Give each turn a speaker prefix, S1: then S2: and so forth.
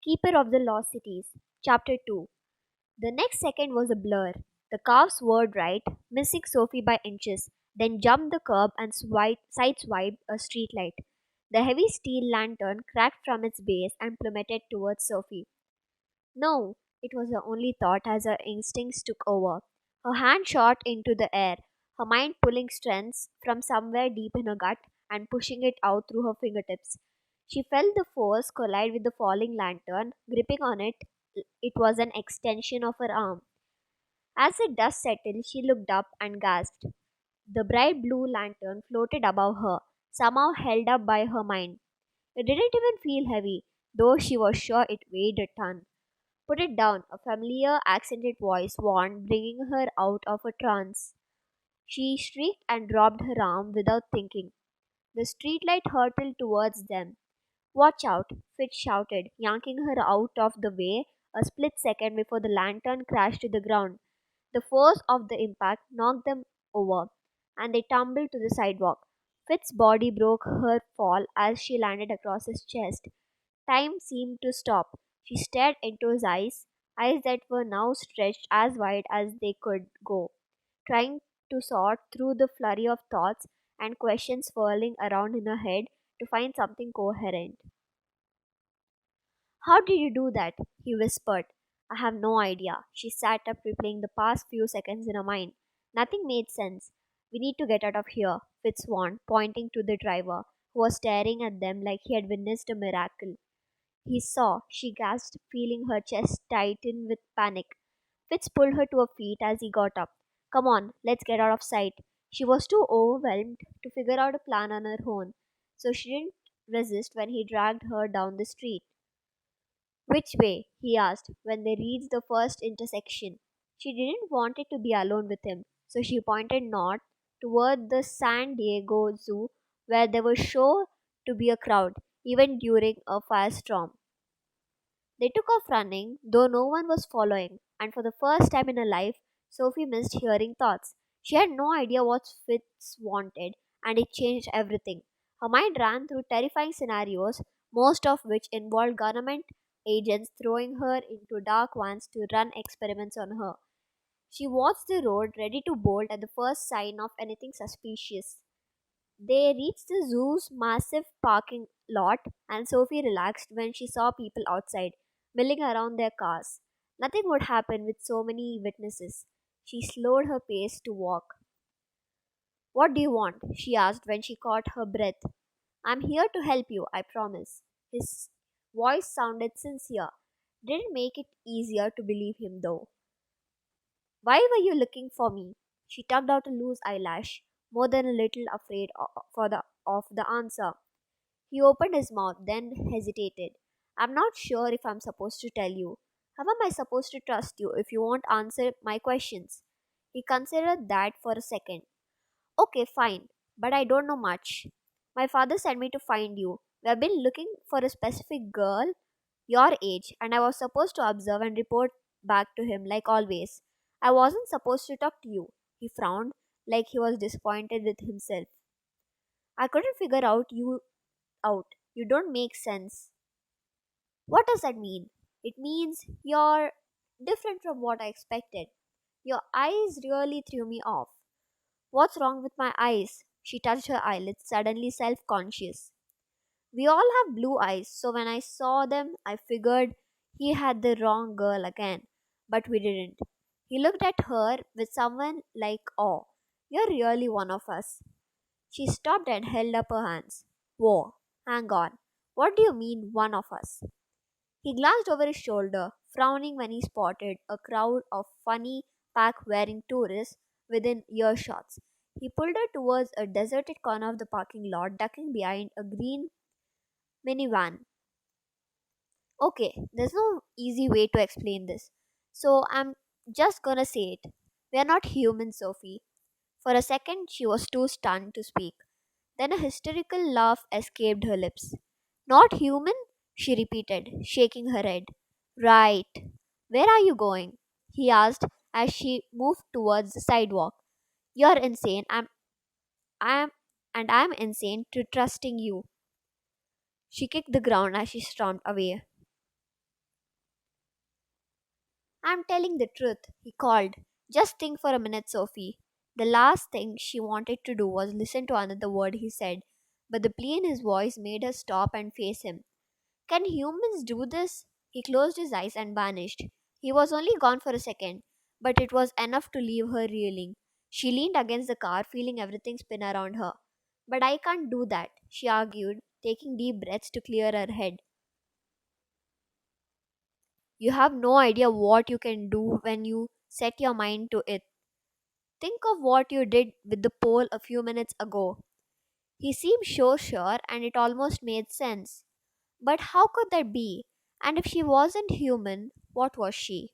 S1: Keeper of the Lost Cities, Chapter 2. The next second was a blur. The car swerved right, missing Sophie by inches, then jumped the curb and sideswiped a streetlight. The heavy steel lantern cracked from its base and plummeted towards Sophie. No, it was her only thought as her instincts took over. Her hand shot into the air, her mind pulling strength from somewhere deep in her gut and pushing it out through her fingertips. She felt the force collide with the falling lantern, gripping on it. It was an extension of her arm. As the dust settled, she looked up and gasped. The bright blue lantern floated above her, somehow held up by her mind. It didn't even feel heavy, though she was sure it weighed a ton. Put it down, a familiar, accented voice warned, bringing her out of a trance. She shrieked and dropped her arm without thinking. The streetlight hurtled towards them. Watch out, Fitz shouted, yanking her out of the way a split second before the lantern crashed to the ground. The force of the impact knocked them over, and they tumbled to the sidewalk. Fitz's body broke her fall as she landed across his chest. Time seemed to stop. She stared into his eyes that were now stretched as wide as they could go, trying to sort through the flurry of thoughts and questions swirling around in her head to find something coherent. How did you do that? He whispered. I have no idea. She sat up, replaying the past few seconds in her mind. Nothing made sense. We need to get out of here, Fitz warned, pointing to the driver, who was staring at them like he had witnessed a miracle. He saw, she gasped, feeling her chest tighten with panic. Fitz pulled her to her feet as he got up. Come on, let's get out of sight. She was too overwhelmed to figure out a plan on her own, so she didn't resist when he dragged her down the street. Which way? He asked when they reached the first intersection. She didn't want it to be alone with him, so she pointed north toward the San Diego Zoo, where there was sure to be a crowd, even during a firestorm. They took off running, though no one was following, and for the first time in her life, Sophie missed hearing thoughts. She had no idea what Fitz wanted, and it changed everything. Her mind ran through terrifying scenarios, most of which involved government agents throwing her into dark vans to run experiments on her. She watched the road, ready to bolt at the first sign of anything suspicious. They reached the zoo's massive parking lot, and Sophie relaxed when she saw people outside, milling around their cars. Nothing would happen with so many witnesses. She slowed her pace to walk. What do you want? She asked when she caught her breath. I'm here to help you, I promise. His voice sounded sincere. Didn't make it easier to believe him, though. Why were you looking for me? She tugged out a loose eyelash, more than a little afraid of the answer. He opened his mouth, then hesitated. I'm not sure if I'm supposed to tell you. How am I supposed to trust you if you won't answer my questions? He considered that for a second. Okay, fine, but I don't know much. My father sent me to find you. We have been looking for a specific girl your age, and I was supposed to observe and report back to him like always. I wasn't supposed to talk to you. He frowned, like he was disappointed with himself. I couldn't figure out. You don't make sense. What does that mean? It means you're different from what I expected. Your eyes really threw me off. What's wrong with my eyes? She touched her eyelids, suddenly self conscious. We all have blue eyes, so when I saw them, I figured he had the wrong girl again. But we didn't. He looked at her with someone like awe. You're really one of us. She stopped and held up her hands. Whoa, hang on. What do you mean, one of us? He glanced over his shoulder, frowning when he spotted a crowd of funny pack wearing tourists within earshots. He pulled her towards a deserted corner of the parking lot, ducking behind a green minivan. Okay, there's no easy way to explain this. So I'm just gonna say it. We are not human, Sophie. For a second, she was too stunned to speak. Then a hysterical laugh escaped her lips. Not human? She repeated, shaking her head. Right. Where are you going? He asked as she moved towards the sidewalk. You're insane. I'm and I'm insane to trusting you. She kicked the ground as she stormed away. I'm telling the truth, he called. Just think for a minute, Sophie. The last thing she wanted to do was listen to another word he said, but the plea in his voice made her stop and face him. Can humans do this? He closed his eyes and vanished. He was only gone for a second, but it was enough to leave her reeling. She leaned against the car, feeling everything spin around her. But I can't do that, she argued, taking deep breaths to clear her head. You have no idea what you can do when you set your mind to it. Think of what you did with the pole a few minutes ago. He seemed so sure, and it almost made sense. But how could that be? And if she wasn't human, what was she?